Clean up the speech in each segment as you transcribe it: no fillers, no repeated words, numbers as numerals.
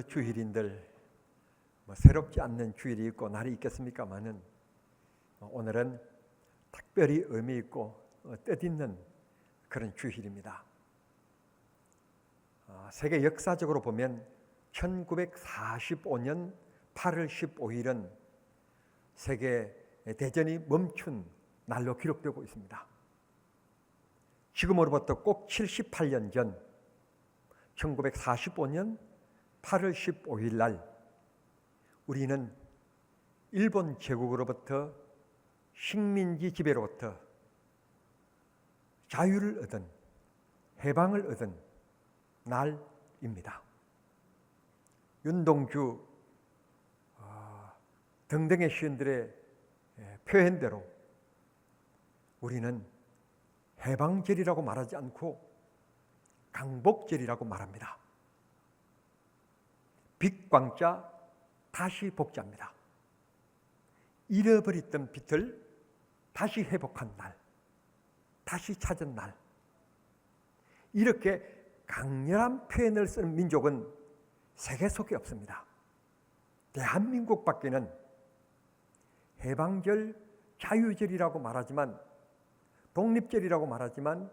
주일인들 새롭지 않는 주일이 있고 날이 있겠습니까마는 오늘은 특별히 의미 있고 뜻있는 그런 주일입니다. 세계 역사적으로 보면 1945년 8월 15일은 세계 대전이 멈춘 날로 기록되고 있습니다. 지금으로부터 꼭 78년 전 1945년 8월 15일 날 우리는 일본 제국으로부터 식민지 지배로부터 자유를 얻은, 해방을 얻은 날입니다. 윤동주 등등의 시인들의 표현대로 우리는 해방절이라고 말하지 않고 강복절이라고 말합니다. 빛광자 다시 복자입니다. 잃어버렸던 빛을 다시 회복한 날, 다시 찾은 날. 이렇게 강렬한 표현을 쓰는 민족은 세계 속에 없습니다. 대한민국밖에는 해방절, 자유절이라고 말하지만, 독립절이라고 말하지만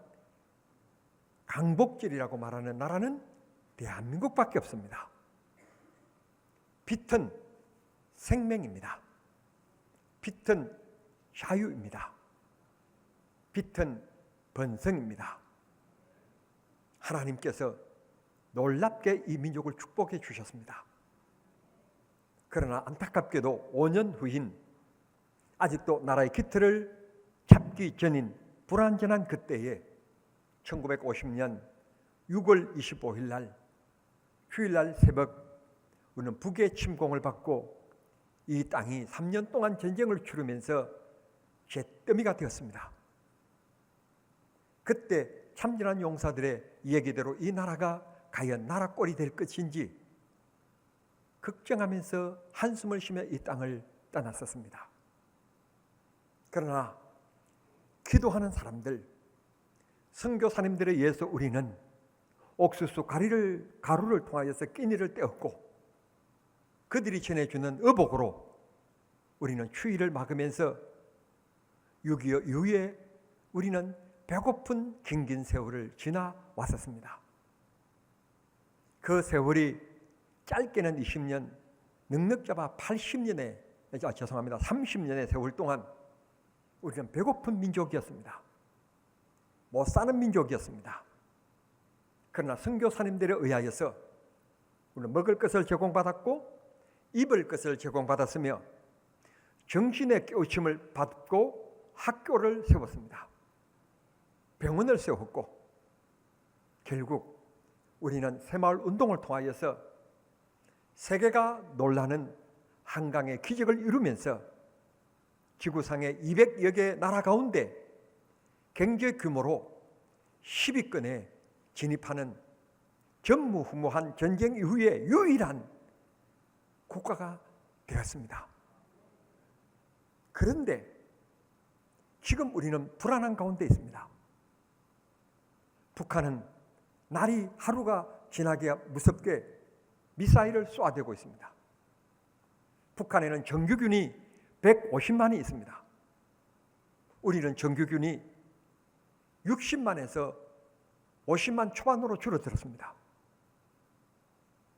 강복절이라고 말하는 나라는 대한민국밖에 없습니다. 빛은 생명입니다. 빛은 자유입니다. 빛은 번성입니다. 하나님께서 놀랍게 이 민족을 축복해 주셨습니다. 그러나 안타깝게도 5년 후인 아직도 나라의 기틀을 잡기 전인 불완전한 그때에 1950년 6월 25일 날 휴일날 새벽 우리는 북의 침공을 받고 이 땅이 3년 동안 전쟁을 치르면서 잿더미가 되었습니다. 그때 참전한 용사들의 얘기대로 이 나라가 과연 나라 꼴이 될 것인지 걱정하면서 한숨을 쉬며 이 땅을 떠났었습니다. 그러나 기도하는 사람들, 선교사님들에 의해서 우리는 옥수수 가루를 통하여서 끼니를 떼었고 그들이 전해주는 의복으로 우리는 추위를 막으면서 6.25 이후에 우리는 배고픈 긴긴 세월을 지나왔었습니다. 그 세월이 짧게는 20년, 넉넉 잡아 30년의 세월 동안 우리는 배고픈 민족이었습니다. 못 사는 민족이었습니다. 그러나 선교사님들에 의하여서 우리는 먹을 것을 제공받았고 입을 것을 제공받았으며 정신의 깨우침을 받고 학교를 세웠습니다. 병원을 세웠고 결국 우리는 새마을 운동을 통하여서 세계가 놀라는 한강의 기적을 이루면서 지구상의 200여 개의 나라 가운데 경제 규모로 10위권에 진입하는 전무후무한 전쟁 이후에 유일한 국가가 되었습니다. 그런데 지금 우리는 불안한 가운데 있습니다. 북한은 날이 하루가 지나기야 무섭게 미사일을 쏘아대고 있습니다. 북한에는 정규군이 150만이 있습니다. 우리는 정규군이 60만에서 50만 초반으로 줄어들었습니다.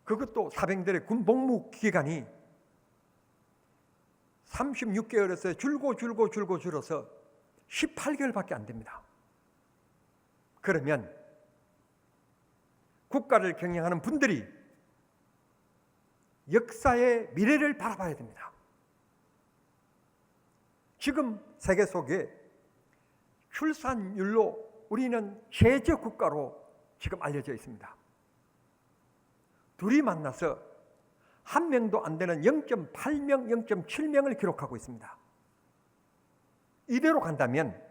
그것도 사병들의 군 복무 기간이 36개월에서 줄어서 18개월밖에 안 됩니다. 그러면 국가를 경영하는 분들이 역사의 미래를 바라봐야 됩니다. 지금 세계 속에 출산율로 우리는 최저 국가로 지금 알려져 있습니다. 둘이 만나서 한 명도 안 되는 0.8명, 0.7명을 기록하고 있습니다. 이대로 간다면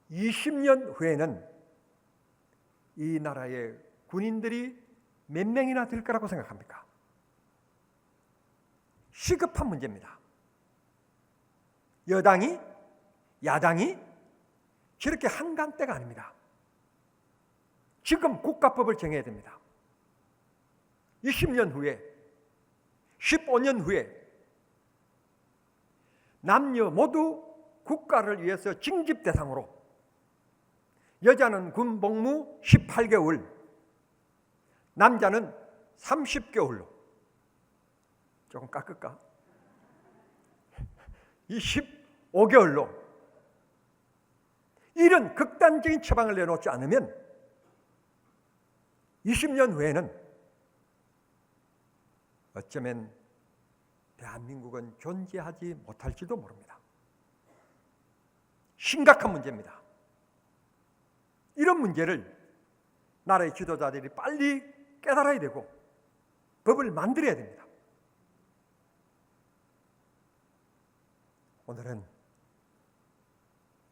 20년 후에는 이 나라의 군인들이 몇 명이나 될 거라고 생각합니까? 시급한 문제입니다. 여당이, 야당이 저렇게 한가한 때가 아닙니다. 지금 국가법을 정해야 됩니다. 20년 후에, 15년 후에 남녀 모두 국가를 위해서 징집 대상으로, 여자는 군 복무 18개월, 남자는 30개월로, 조금 깎을까? 25개월로 이런 극단적인 처방을 내놓지 않으면 20년 후에는 어쩌면 대한민국은 존재하지 못할지도 모릅니다. 심각한 문제입니다. 이런 문제를 나라의 지도자들이 빨리 깨달아야 되고 법을 만들어야 됩니다. 오늘은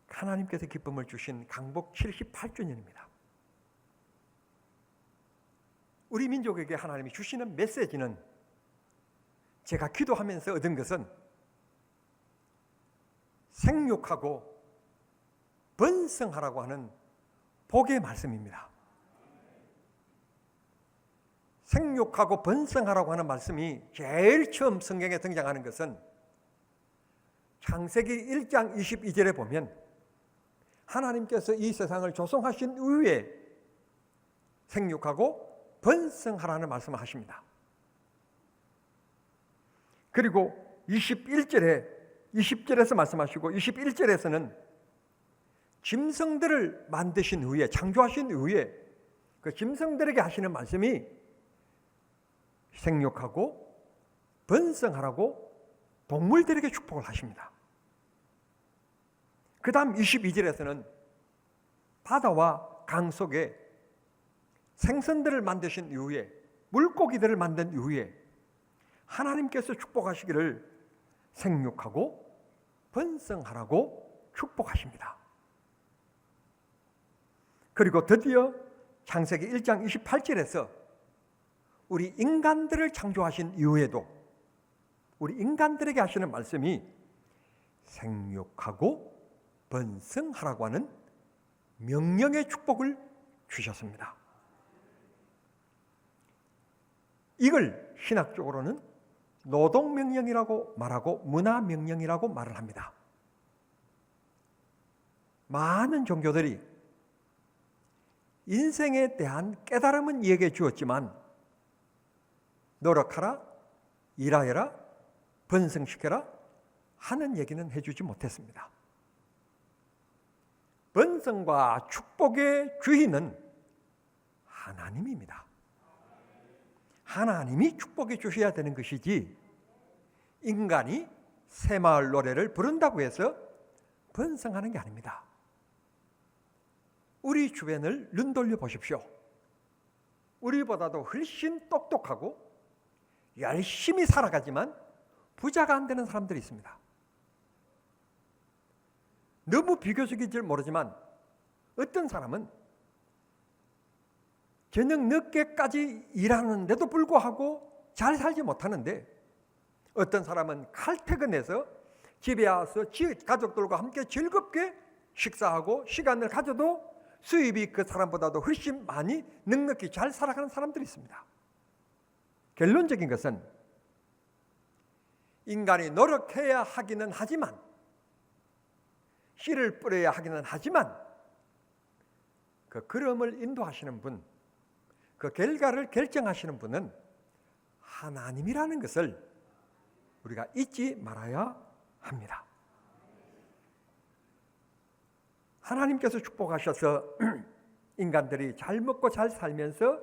하나님께서 기쁨을 주신 강복 78주년입니다. 우리 민족에게 하나님이 주시는 메시지는, 제가 기도하면서 얻은 것은 생육하고 번성하라고 하는 복의 말씀입니다. 생육하고 번성하라고 하는 말씀이 제일 처음 성경에 등장하는 것은 창세기 1장 22절에 보면 하나님께서 이 세상을 조성하신 이후에 생육하고 번성하라는 말씀을 하십니다. 그리고 20절에서 말씀하시고 21절에서는 짐승들을 만드신 후에, 창조하신 후에 그 짐승들에게 하시는 말씀이 생육하고 번성하라고 동물들에게 축복을 하십니다. 그 다음 22절에서는 바다와 강 속에 생선들을 만드신 이후에, 물고기들을 만든 이후에 하나님께서 축복하시기를 생육하고 번성하라고 축복하십니다. 그리고 드디어 창세기 1장 28절에서 우리 인간들을 창조하신 이후에도 우리 인간들에게 하시는 말씀이 생육하고 번성하라고 하는 명령의 축복을 주셨습니다. 이걸 신학적으로는 노동명령이라고 말하고 문화명령이라고 말을 합니다. 많은 종교들이 인생에 대한 깨달음은 얘기해 주었지만 노력하라, 일하여라, 번성시켜라 하는 얘기는 해주지 못했습니다. 번성과 축복의 주인은 하나님입니다. 하나님이 축복해 주셔야 되는 것이지 인간이 새마을 노래를 부른다고 해서 번성하는 게 아닙니다. 우리 주변을 눈돌려 보십시오. 우리보다도 훨씬 똑똑하고 열심히 살아가지만 부자가 안 되는 사람들이 있습니다. 너무 비교적인지 모르지만 어떤 사람은 저녁 늦게까지 일하는데도 불구하고 잘 살지 못하는데, 어떤 사람은 칼퇴근해서 집에 와서 가족들과 함께 즐겁게 식사하고 시간을 가져도 수입이 그 사람보다도 훨씬 많이 넉넉히 잘 살아가는 사람들이 있습니다. 결론적인 것은 인간이 노력해야 하기는 하지만, 씨를 뿌려야 하기는 하지만 그 걸음을 인도하시는 분, 그 결과를 결정하시는 분은 하나님이라는 것을 우리가 잊지 말아야 합니다. 하나님께서 축복하셔서 인간들이 잘 먹고 잘 살면서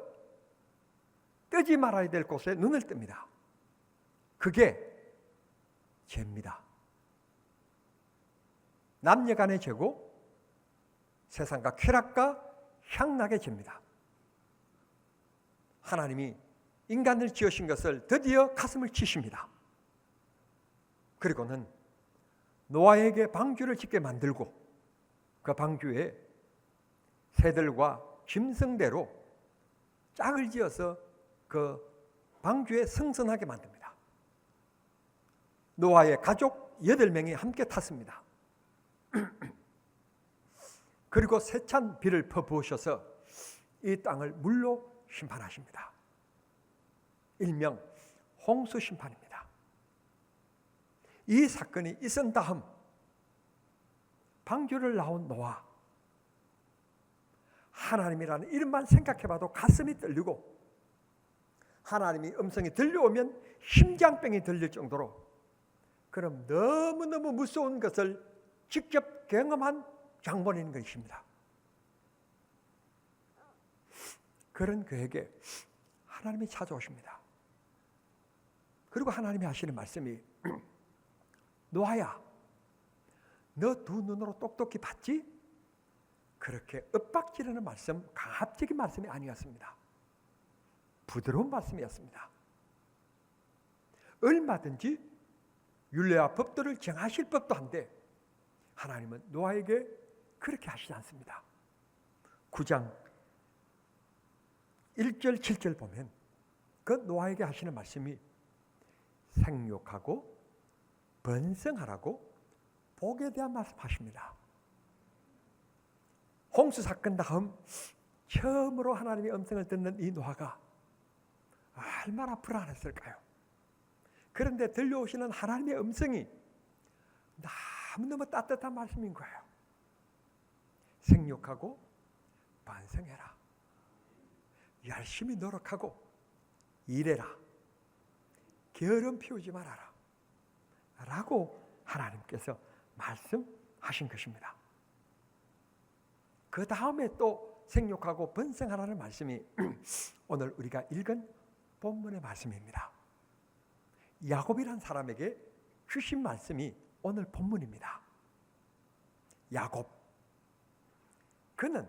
뜨지 말아야 될 곳에 눈을 뜹니다. 그게 죄입니다. 남녀 간의 죄고 세상과 쾌락과 향락의 죄입니다. 하나님이 인간을 지으신 것을 드디어 가슴을 치십니다. 그리고는 노아에게 방주를 짓게 만들고 그 방주에 새들과 짐승대로 짝을 지어서 그 방주에 승선하게 만듭니다. 노아의 가족 8명이 함께 탔습니다. 그리고 세찬 비를 퍼부으셔서 이 땅을 물로 심판하십니다. 일명 홍수 심판입니다. 이 사건이 있은 다음 방주를 나온 노아, 하나님이라는 이름만 생각해봐도 가슴이 떨리고 하나님의 음성이 들려오면 심장병이 들릴 정도로 그럼 너무너무 무서운 것을 직접 경험한 장본인 것입니다. 그런 그에게 하나님이 찾아오십니다. 그리고 하나님이 하시는 말씀이 노아야, 너 두 눈으로 똑똑히 봤지? 그렇게 윽박지르는 말씀, 가압적인 말씀이 아니었습니다. 부드러운 말씀이었습니다. 얼마든지 율례와 법도를 정하실 법도 한데 하나님은 노아에게 그렇게 하시지 않습니다. 9장 1절 7절 보면 그 노아에게 하시는 말씀이 생육하고 번성하라고 복에 대한 말씀하십니다. 홍수 사건 다음 처음으로 하나님의 음성을 듣는 이 노아가 얼마나 불안했을까요? 그런데 들려오시는 하나님의 음성이 너무너무 따뜻한 말씀인 거예요. 생육하고 번성해라. 열심히 노력하고 일해라. 게으름 피우지 말아라. 라고 하나님께서 말씀하신 것입니다. 그 다음에 또 생육하고 번성하라는 말씀이 오늘 우리가 읽은 본문의 말씀입니다. 야곱이란 사람에게 주신 말씀이 오늘 본문입니다. 야곱, 그는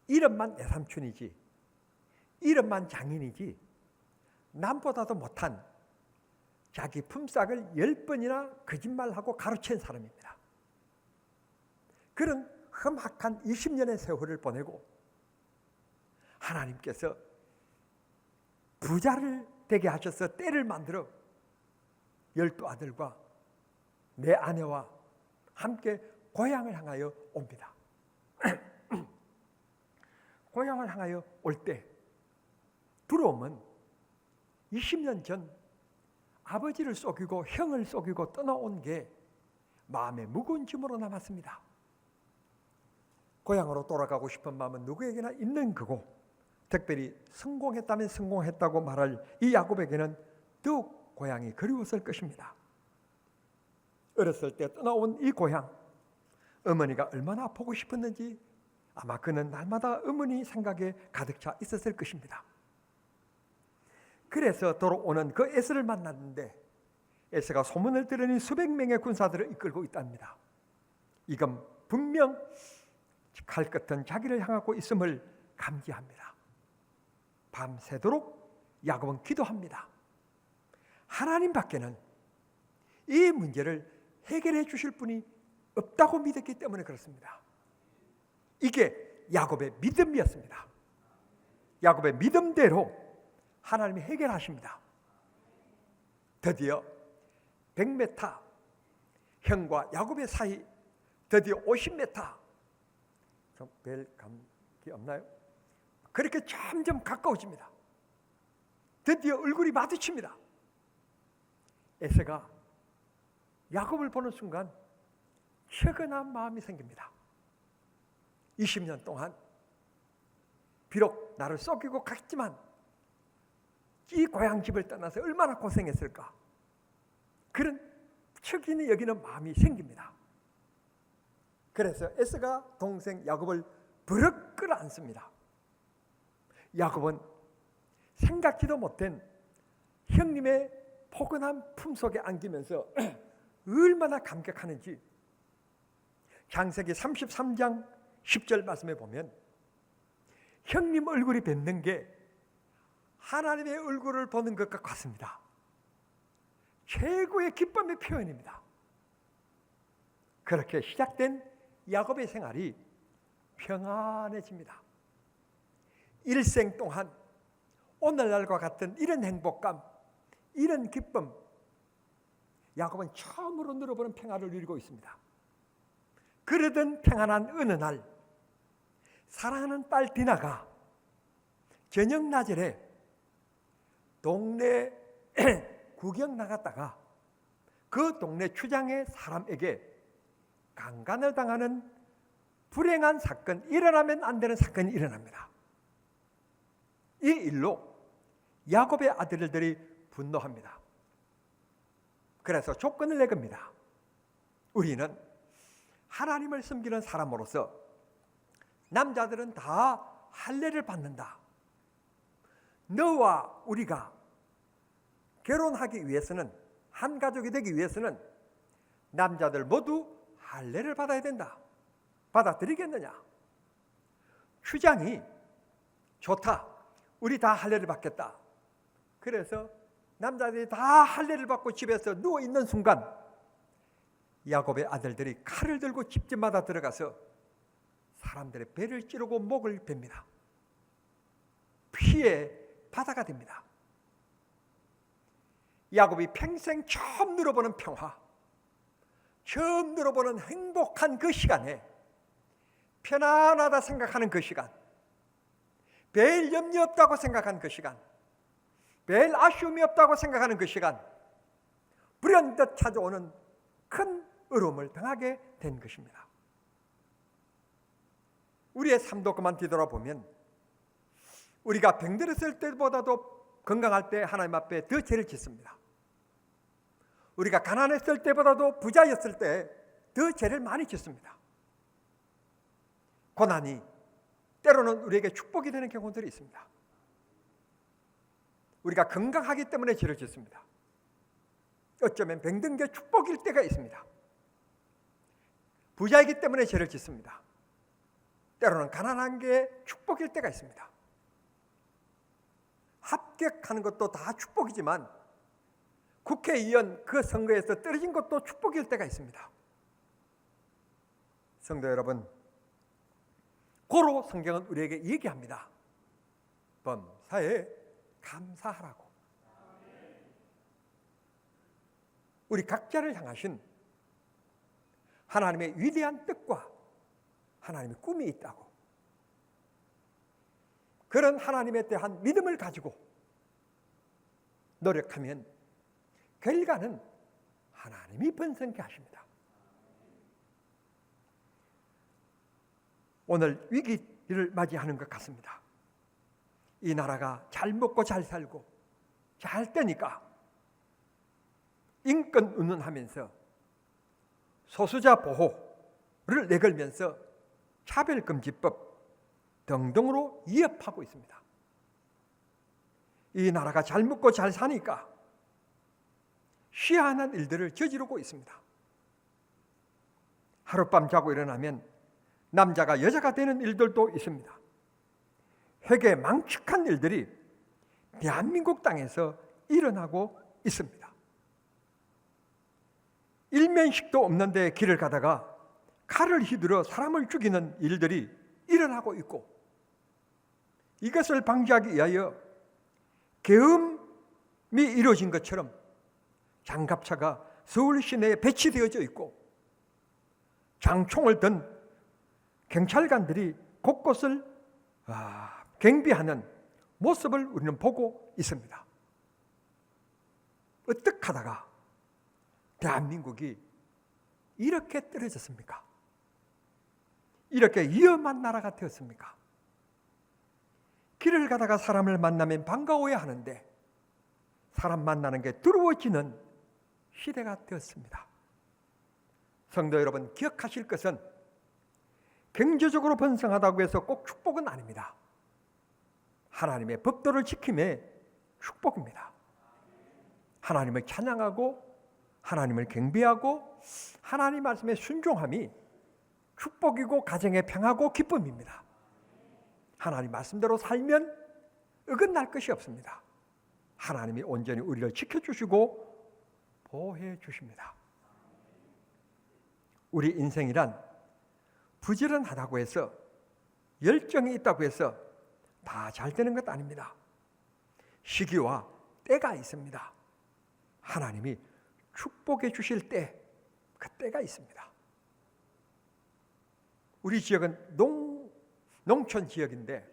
이름만 내삼촌이지, 이름만 장인이지 남보다도 못한 자기 품삯을 10번이나 거짓말하고 가로챈 사람입니다. 그런 험악한 20년의 세월을 보내고 하나님께서 부자를 되게 하셔서 떼를 만들어 12아들과 내 아내와 함께 고향을 향하여 옵니다. 고향을 향하여 올 때 두려움은 20년 전 아버지를 속이고 형을 속이고 떠나온 게 마음에 무거운 짐으로 남았습니다. 고향으로 돌아가고 싶은 마음은 누구에게나 있는 거고 특별히 성공했다면 성공했다고 말할 이 야곱에게는 더욱 고향이 그리웠을 것입니다. 어렸을 때 떠나온 이 고향, 어머니가 얼마나 보고 싶었는지 아마 그는 날마다 어머니 생각에 가득 차 있었을 것입니다. 그래서 돌아오는 그 에서를 만났는데 에서가 소문을 들으니 수백 명의 군사들을 이끌고 있답니다. 이건 분명 칼 끝은 자기를 향하고 있음을 감지합니다. 밤새도록 야곱은 기도합니다. 하나님 밖에는 이 문제를 해결해 주실 분이 없다고 믿었기 때문에 그렇습니다. 이게 야곱의 믿음이었습니다. 야곱의 믿음대로 하나님이 해결하십니다. 드디어 100m, 형과 야곱의 사이 드디어 50m, 별 감기 없나요? 그렇게 점점 가까워집니다. 드디어 얼굴이 마주칩니다. 에서가 야곱을 보는 순간 측은한 마음이 생깁니다. 20년 동안 비록 나를 속이고 갔지만 이 고향 집을 떠나서 얼마나 고생했을까, 그런 측은히 여기는 마음이 생깁니다. 그래서 에서가 동생 야곱을 버럭 끌어안습니다. 야곱은 생각지도 못한 형님의 포근한 품속에 안기면서 얼마나 감격하는지 창세기 33장 10절 말씀에 보면 형님 얼굴이 뵙는 게 하나님의 얼굴을 보는 것과 같습니다. 최고의 기쁨의 표현입니다. 그렇게 시작된 야곱의 생활이 평안해집니다. 일생 동안 오늘날과 같은 이런 행복감, 이런 기쁨, 야곱은 처음으로 누려보는 평안을 누리고 있습니다. 그러던 평안한 어느 날 사랑하는 딸 디나가 저녁 나절에 동네 구경 나갔다가 그 동네 추장의 사람에게 강간을 당하는 불행한 사건, 일어나면 안 되는 사건이 일어납니다. 이 일로 야곱의 아들들이 분노합니다. 그래서 조건을 내겁니다. 우리는 하나님을 섬기는 사람으로서 남자들은 다 할례를 받는다. 너와 우리가 결혼하기 위해서는, 한 가족이 되기 위해서는 남자들 모두 할례를 받아야 된다. 받아들이겠느냐? 추장이 좋다. 우리 다 할례를 받겠다. 그래서 남자들이 다 할례를 받고 집에서 누워 있는 순간 야곱의 아들들이 칼을 들고 집집마다 들어가서 사람들의 배를 찌르고 목을 뱁니다. 피의 바다가 됩니다. 야곱이 평생 처음 누려보는 평화, 처음 누려보는 행복한 그 시간에, 편안하다 생각하는 그 시간, 별 염려 없다고 생각하는 그 시간, 별 아쉬움이 없다고 생각하는 그 시간, 불현듯 찾아오는 큰 어려움을 당하게 된 것입니다. 우리의 삶도 그만 뒤돌아보면 우리가 병들었을 때보다도 건강할 때 하나님 앞에 더 죄를 짓습니다. 우리가 가난했을 때보다도 부자였을 때 더 죄를 많이 짓습니다. 고난이 때로는 우리에게 축복이 되는 경우들이 있습니다. 우리가 건강하기 때문에 죄를 짓습니다. 어쩌면 병든 게 축복일 때가 있습니다. 부자이기 때문에 죄를 짓습니다. 때로는 가난한 게 축복일 때가 있습니다. 합격하는 것도 다 축복이지만 국회의원 그 선거에서 떨어진 것도 축복일 때가 있습니다. 성도 여러분, 고로 성경은 우리에게 얘기합니다. 범사에 감사하라고. 우리 각자를 향하신 하나님의 위대한 뜻과 하나님의 꿈이 있다고. 그런 하나님에 대한 믿음을 가지고 노력하면 결과는 하나님이 번성케 하십니다. 오늘 위기를 맞이하는 것 같습니다. 이 나라가 잘 먹고 잘 살고 잘 되니까 인권 운운하면서 소수자 보호를 내걸면서 차별금지법 등등으로 위협하고 있습니다. 이 나라가 잘 먹고 잘 사니까 희한한 일들을 저지르고 있습니다. 하룻밤 자고 일어나면 남자가 여자가 되는 일들도 있습니다. 회개망측한 일들이 대한민국 땅에서 일어나고 있습니다. 일면식도 없는데 길을 가다가 칼을 휘두르 사람을 죽이는 일들이 일어나고 있고, 이것을 방지하기 위하여 계엄이 이루어진 것처럼 장갑차가 서울 시내에 배치되어져 있고 장총을 든 경찰관들이 곳곳을 경비하는 모습을 우리는 보고 있습니다. 어떻게 하다가 대한민국이 이렇게 떨어졌습니까? 이렇게 위험한 나라가 되었습니까? 길을 가다가 사람을 만나면 반가워야 하는데 사람 만나는 게 두려워지는 시대가 되었습니다. 성도 여러분, 기억하실 것은 경제적으로 번성하다고 해서 꼭 축복은 아닙니다. 하나님의 법도를 지킴에 축복입니다. 하나님을 찬양하고 하나님을 경배하고 하나님 말씀에 순종함이 축복이고 가정의 평화고 기쁨입니다. 하나님 말씀대로 살면 어긋날 것이 없습니다. 하나님이 온전히 우리를 지켜주시고 보호해 주십니다. 우리 인생이란 부지런하다고 해서, 열정이 있다고 해서 다 잘 되는 것 아닙니다. 시기와 때가 있습니다. 하나님이 축복해 주실 때, 그 때가 있습니다. 우리 지역은 농촌 지역인데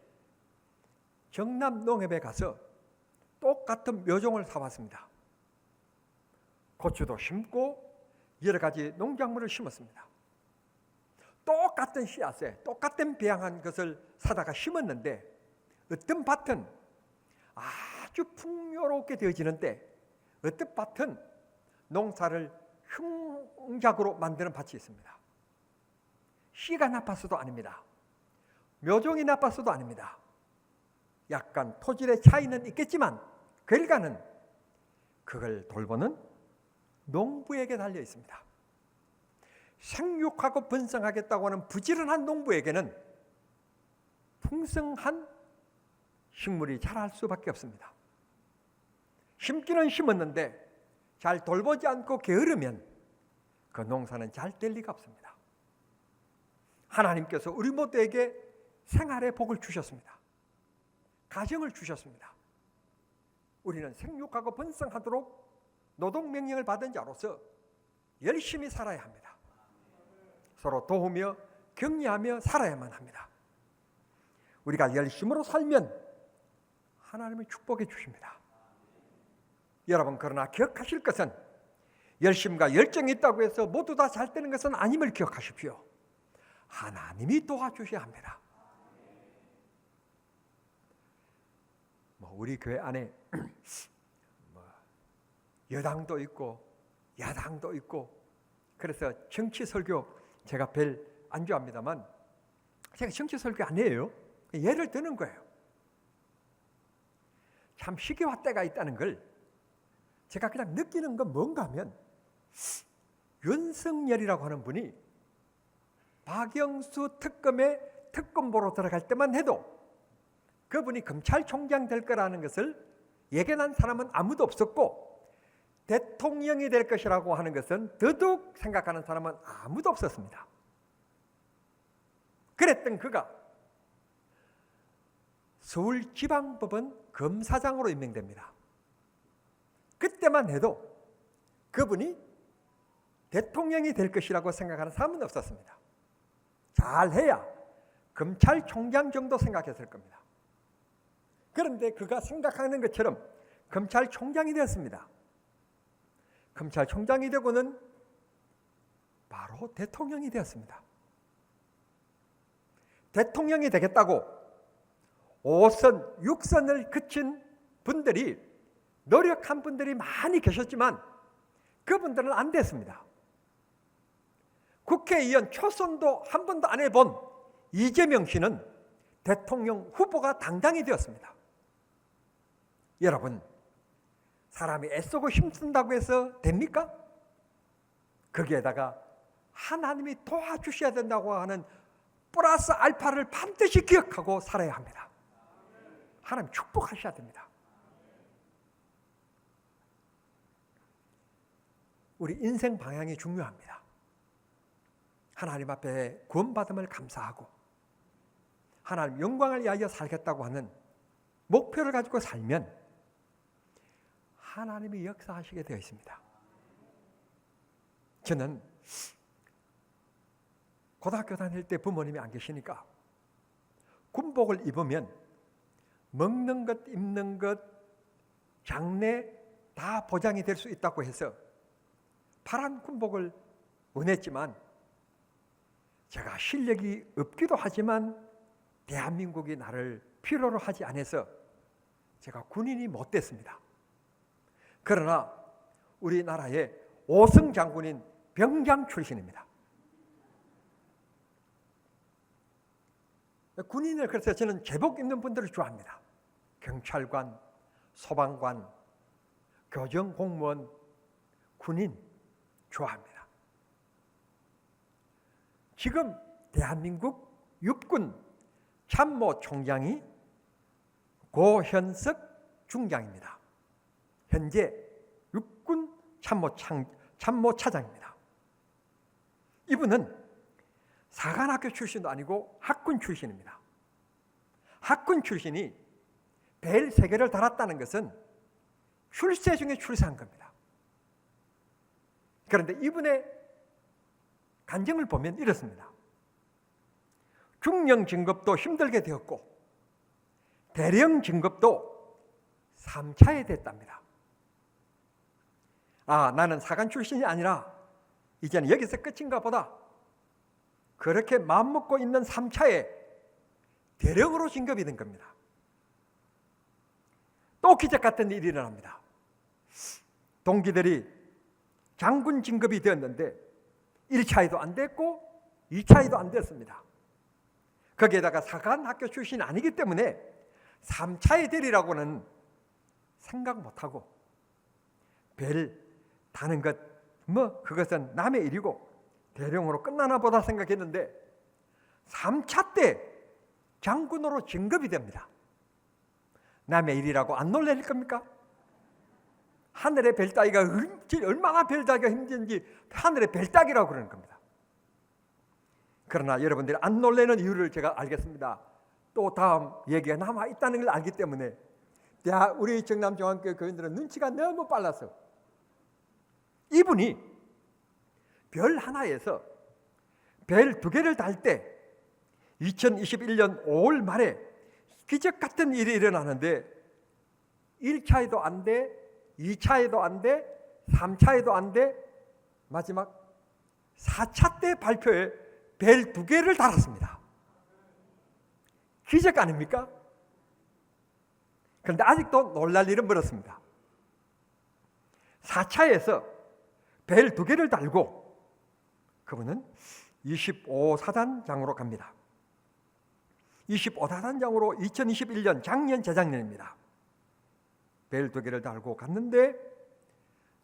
경남 농협에 가서 똑같은 묘종을 사왔습니다. 고추도 심고 여러 가지 농작물을 심었습니다. 똑같은 씨앗에 똑같은 배양한 것을 사다가 심었는데 어떤 밭은 아주 풍요롭게 되어지는데 어떤 밭은 농사를 흉작으로 만드는 밭이 있습니다. 씨가 나빠서도 아닙니다. 묘종이 나빠서도 아닙니다. 약간 토질의 차이는 있겠지만 결과는 그걸 돌보는 농부에게 달려 있습니다. 생육하고 번성하겠다고 하는 부지런한 농부에게는 풍성한 식물이 자랄 수밖에 없습니다. 심기는 심었는데 잘 돌보지 않고 게으르면 그 농사는 잘 될 리가 없습니다. 하나님께서 우리 모두에게 생활의 복을 주셨습니다. 가정을 주셨습니다. 우리는 생육하고 번성하도록 노동명령을 받은 자로서 열심히 살아야 합니다. 서로 도우며 격려하며 살아야만 합니다. 우리가 열심으로 살면 하나님은 축복해 주십니다. 여러분, 그러나 기억하실 것은 열심과 열정이 있다고 해서 모두 다 잘 되는 것은 아님을 기억하십시오. 하나님이 도와주셔야 합니다. 우리 교회 안에 여당도 있고 야당도 있고 그래서 정치 설교 제가 별 안 좋아합니다만 제가 정치 설교 안 해요. 예를 드는 거예요. 참 시기와 때가 있다는 걸 제가 그냥 느끼는 건 뭔가 하면 윤석열이라고 하는 분이 박영수 특검에 특검 보러 들어갈 때만 해도 그분이 검찰총장 될 거라는 것을 예견한 사람은 아무도 없었고 대통령이 될 것이라고 하는 것은 더더욱 생각하는 사람은 아무도 없었습니다. 그랬던 그가 서울지방법원 검사장으로 임명됩니다. 그때만 해도 그분이 대통령이 될 것이라고 생각하는 사람은 없었습니다. 잘해야 검찰총장 정도 생각했을 겁니다. 그런데 그가 생각하는 것처럼 검찰총장이 되었습니다. 검찰총장이 되고는 바로 대통령이 되었습니다. 대통령이 되겠다고 5선, 6선을 그친 분들이 노력한 분들이 많이 계셨지만 그분들은 안 됐습니다. 국회의원 초선도 한 번도 안 해본 이재명 씨는 대통령 후보가 당당히 되었습니다. 여러분, 사람이 애쓰고 힘쓴다고 해서 됩니까? 거기에다가 하나님이 도와주셔야 된다고 하는 플러스 알파를 반드시 기억하고 살아야 합니다. 하나님 축복하셔야 됩니다. 우리 인생 방향이 중요합니다. 하나님 앞에 구원받음을 감사하고 하나님 영광을 위하여 살겠다고 하는 목표를 가지고 살면 하나님이 역사하시게 되어 있습니다. 저는 고등학교 다닐 때 부모님이 안 계시니까 군복을 입으면 먹는 것, 입는 것, 장래 다 보장이 될 수 있다고 해서 파란 군복을 원했지만 제가 실력이 없기도 하지만 대한민국이 나를 필요로 하지 않아서 제가 군인이 못 됐습니다. 그러나 우리나라의 5성 장군인 병장 출신입니다. 군인을 그래서 저는 제복 입는 분들을 좋아합니다. 경찰관, 소방관, 교정공무원, 군인 좋아합니다. 지금 대한민국 육군 참모총장이 고현석 중장입니다. 현재 육군 참모차장입니다. 이분은 사관학교 출신도 아니고 학군 출신입니다. 학군 출신이 벨 3개를 달았다는 것은 출세 중에 출세한 겁니다. 그런데 이분의 간증을 보면 이렇습니다. 중령 진급도 힘들게 되었고 대령 진급도 3차에 됐답니다. 아, 나는 사관 출신이 아니라 이제는 여기서 끝인가 보다. 그렇게 마음먹고 있는 3차에 대령으로 진급이 된 겁니다. 또 기적 같은 일이 일어납니다. 동기들이 장군 진급이 되었는데 1차에도 안 됐고 2차에도 안 됐습니다. 거기에다가 사관학교 출신이 아니기 때문에 3차에 되리라고는 생각 못하고 벨 다는 것 그것은 남의 일이고 대령으로 끝나나 보다 생각했는데 3차 때 장군으로 진급이 됩니다. 남의 일이라고 안 놀랄 겁니까? 하늘의 별 따기가 얼마나 별 따기가 힘든지 하늘의 별 따기라고 그러는 겁니다. 그러나 여러분들이 안 놀라는 이유를 제가 알겠습니다. 또 다음 얘기가 남아 있다는 걸 알기 때문에 우리 정남중앙교회 교인들은 눈치가 너무 빨라서 이분이 별 하나에서 별 2개를 달 때 2021년 5월 말에 기적 같은 일이 일어나는데 1차에도 안 돼, 2차에도 안 돼, 3차에도 안 돼, 마지막 4차 때 발표에 별 2개를 달았습니다. 기적 아닙니까? 그런데 아직도 놀랄 일은 멀었습니다. 4차에서 별 2개를 달고 그분은 25사단장으로 갑니다. 25사단장으로 2021년 작년 재작년입니다. 별 2개를 달고 갔는데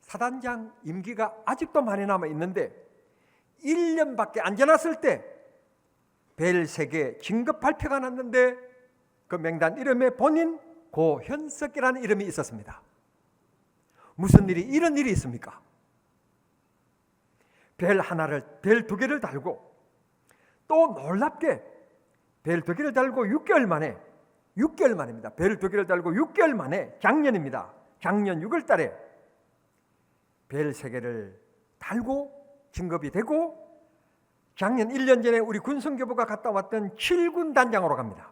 사단장 임기가 아직도 많이 남아 있는데 1년밖에 안 지났을 때 별 3개 진급 발표가 났는데 그 명단 이름에 본인 고현석이라는 이름이 있었습니다. 무슨 일이 이런 일이 있습니까? 별 2개를 달고 또 놀랍게 별 2개를 달고 6개월 만입니다. 별 2개를 달고 6개월 만에 작년입니다. 작년 6월 달에 별 3개를 달고 진급이 되고 작년 1년 전에 우리 군성교부가 갔다 왔던 7군 단장으로 갑니다.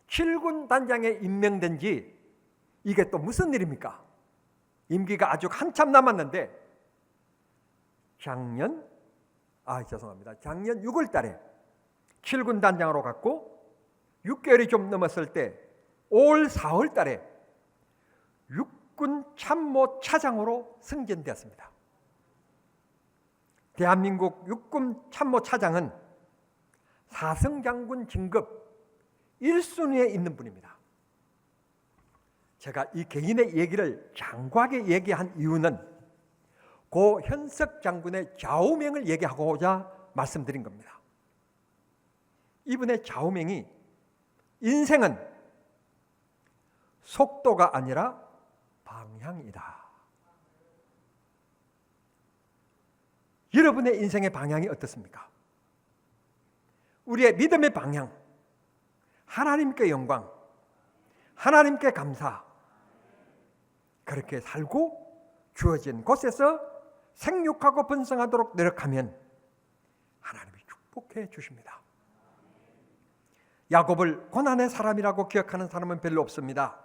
7군 단장에 임명된 지 이게 또 무슨 일입니까? 임기가 아주 한참 남았는데 작년 6월 달에 7군 단장으로 갔고 6개월이 좀 넘었을 때 올 4월 달에 육군 참모 차장으로 승진되었습니다. 대한민국 육군 참모 차장은 사성장군 진급 1순위에 있는 분입니다. 제가 이 개인의 얘기를 장구하게 얘기한 이유는 고 현석 장군의 좌우명을 얘기하고자 말씀드린 겁니다. 이분의 좌우명이 인생은 속도가 아니라 방향이다. 여러분의 인생의 방향이 어떻습니까? 우리의 믿음의 방향, 하나님께 영광, 하나님께 감사, 그렇게 살고 주어진 곳에서 생육하고 번성하도록 노력하면 하나님이 축복해 주십니다. 야곱을 고난의 사람이라고 기억하는 사람은 별로 없습니다.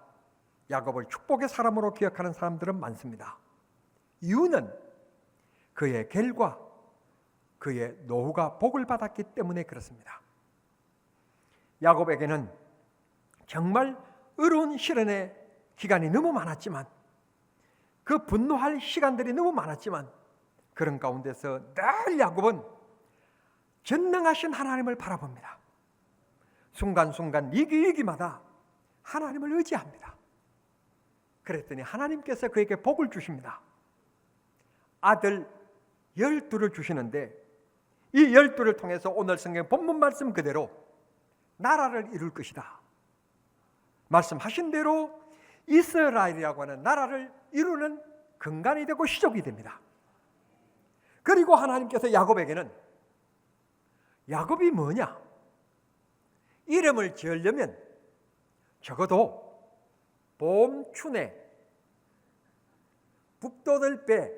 야곱을 축복의 사람으로 기억하는 사람들은 많습니다. 이유는 그의 결과, 그의 노후가 복을 받았기 때문에 그렇습니다. 야곱에게는 정말 어려운 시련의 기간이 너무 많았지만 그 분노할 시간들이 너무 많았지만 그런 가운데서 늘 야곱은 전능하신 하나님을 바라봅니다. 순간순간 위기마다 하나님을 의지합니다. 그랬더니 하나님께서 그에게 복을 주십니다. 아들 12를 주시는데 이 12를 통해서 오늘 성경 본문 말씀 그대로 나라를 이룰 것이다. 말씀하신 대로 이스라엘이라고 하는 나라를 이루는 근간이 되고 시족이 됩니다. 그리고 하나님께서 야곱에게는 야곱이 뭐냐? 이름을 지으려면 적어도 봄, 추내, 북돋을 배,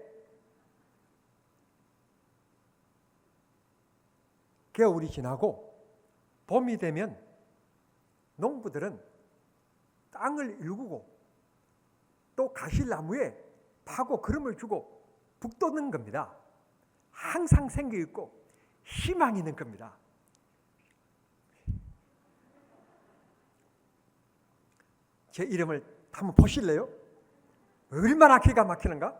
겨울이 지나고 봄이 되면 농부들은 땅을 일구고 또 가시나무에 파고 기름을 주고 북돋는 겁니다. 항상 생기 있고 희망이 있는 겁니다. 제 이름을 한번 보실래요? 얼마나 기가 막히는가?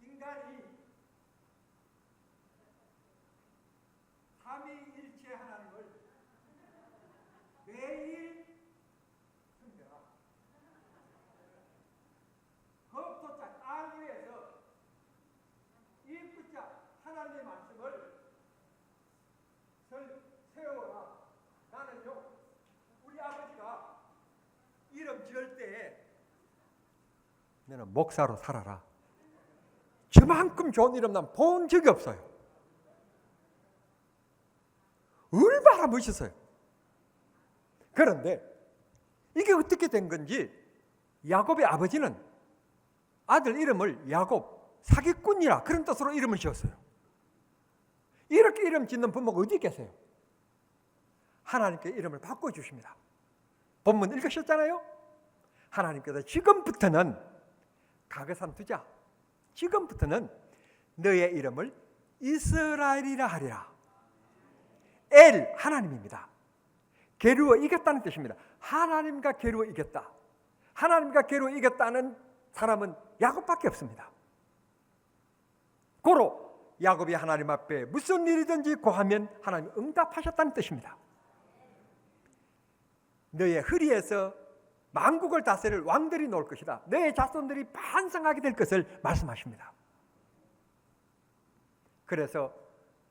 인간이 삼위일체 하나님을 매일 숭배하라. 흙토자 땅 위에서 이 붙자 하나님의 말씀을 세워라. 나는요, 우리 아버지가 이름 지을 때에 너는 목사로 살아라. 저만큼 좋은 이름 난 본 적이 없어요. 얼마나 멋있어요. 그런데 이게 어떻게 된 건지 야곱의 아버지는 아들 이름을 야곱, 사기꾼이라 그런 뜻으로 이름을 지었어요. 이렇게 이름 짓는 부모가 어디 계세요? 하나님께 이름을 바꿔주십니다. 본문 읽으셨잖아요. 하나님께서 지금부터는 가그산 두자, 지금부터는 너의 이름을 이스라엘이라 하리라. 엘, 하나님입니다. 게르어 이겼다는 뜻입니다. 하나님과 게르어 이겼다. 하나님과 게르어 이겼다는 사람은 야곱밖에 없습니다. 고로 야곱이 하나님 앞에 무슨 일이든지 고하면 하나님 응답하셨다는 뜻입니다. 너의 허리에서 만국을 다스릴 왕들이 놓을 것이다. 너의 자손들이 반성하게 될 것을 말씀하십니다. 그래서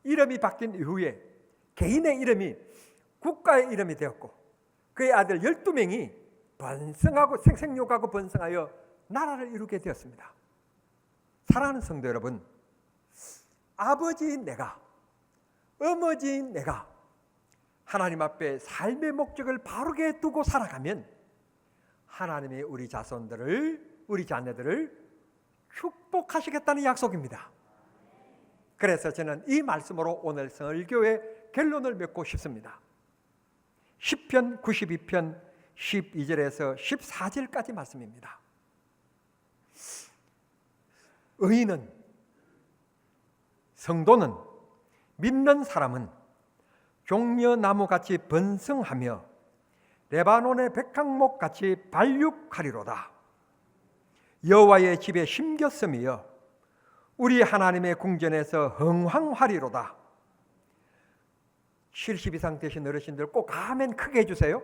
이름이 바뀐 이후에 개인의 이름이 국가의 이름이 되었고 그의 아들 12명이 번성하고 생생육하고 번성하여 나라를 이루게 되었습니다. 사랑하는 성도 여러분, 아버지인 내가, 어머니인 내가 하나님 앞에 삶의 목적을 바르게 두고 살아가면 하나님이 우리 자손들을, 우리 자녀들을 축복하시겠다는 약속입니다. 그래서 저는 이 말씀으로 오늘 설교의 결론을 맺고 싶습니다. 시편 92편 12절에서 14절까지 말씀입니다. 의인은, 성도는, 믿는 사람은 종려나무같이 번성하며 레바논의 백향목같이 발육하리로다. 여호와의 집에 심겼으며 우리 하나님의 궁전에서 흥황하리로다. 70 이상 되신 어르신들 꼭 아멘 크게 해주세요.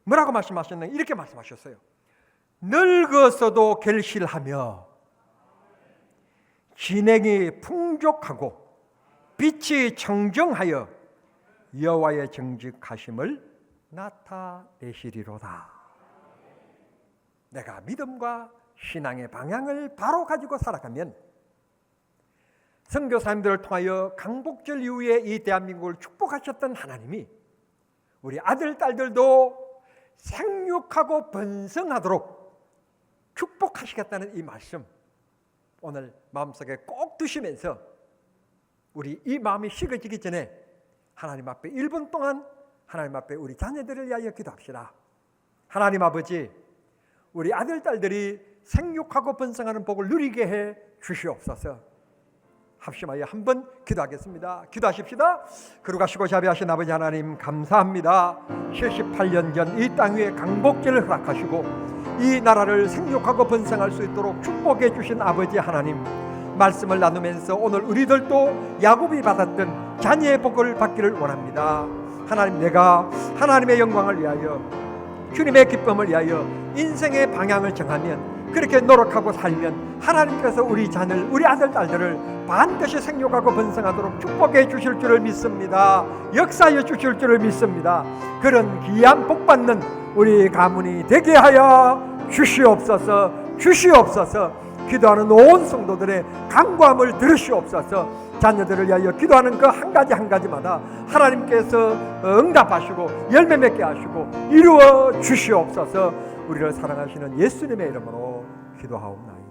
뭐라고 말씀하셨나요? 이렇게 말씀하셨어요. 늙어서도 결실하며 진행이 풍족하고 빛이 청정하여 여호와의 정직하심을 나타내시리로다. 내가 믿음과 신앙의 방향을 바로 가지고 살아가면 선교사님들을 통하여 강복절 이후에 이 대한민국을 축복하셨던 하나님이 우리 아들, 딸들도 생육하고 번성하도록 축복하시겠다는 이 말씀 오늘 마음속에 꼭 두시면서 우리 이 마음이 식어지기 전에 하나님 앞에 1분 동안 하나님 앞에 우리 자녀들을 위하여 기도합시다. 하나님 아버지, 우리 아들, 딸들이 생육하고 번성하는 복을 누리게 해 주시옵소서. 합심하여 한번 기도하겠습니다. 기도하십시다. 거룩하시고 자비하신 아버지 하나님 감사합니다. 78년 전 이 땅 위에 강복절을 허락하시고 이 나라를 생육하고 번성할 수 있도록 축복해 주신 아버지 하나님, 말씀을 나누면서 오늘 우리들도 야곱이 받았던 자녀의 복을 받기를 원합니다. 하나님, 내가 하나님의 영광을 위하여, 주님의 기쁨을 위하여 인생의 방향을 정하면, 그렇게 노력하고 살면 하나님께서 우리 자녀를, 우리 아들, 딸들을 반드시 생육하고 번성하도록 축복해 주실 줄을 믿습니다. 역사해 주실 줄을 믿습니다. 그런 귀한 복받는 우리 가문이 되게 하여 주시옵소서. 주시옵소서. 기도하는 온 성도들의 간구함을 들으시옵소서. 자녀들을 위하여 기도하는 그 한 가지 한 가지마다 하나님께서 응답하시고 열매 맺게 하시고 이루어 주시옵소서. 우리를 사랑하시는 예수님의 이름으로 기도하옵나이다.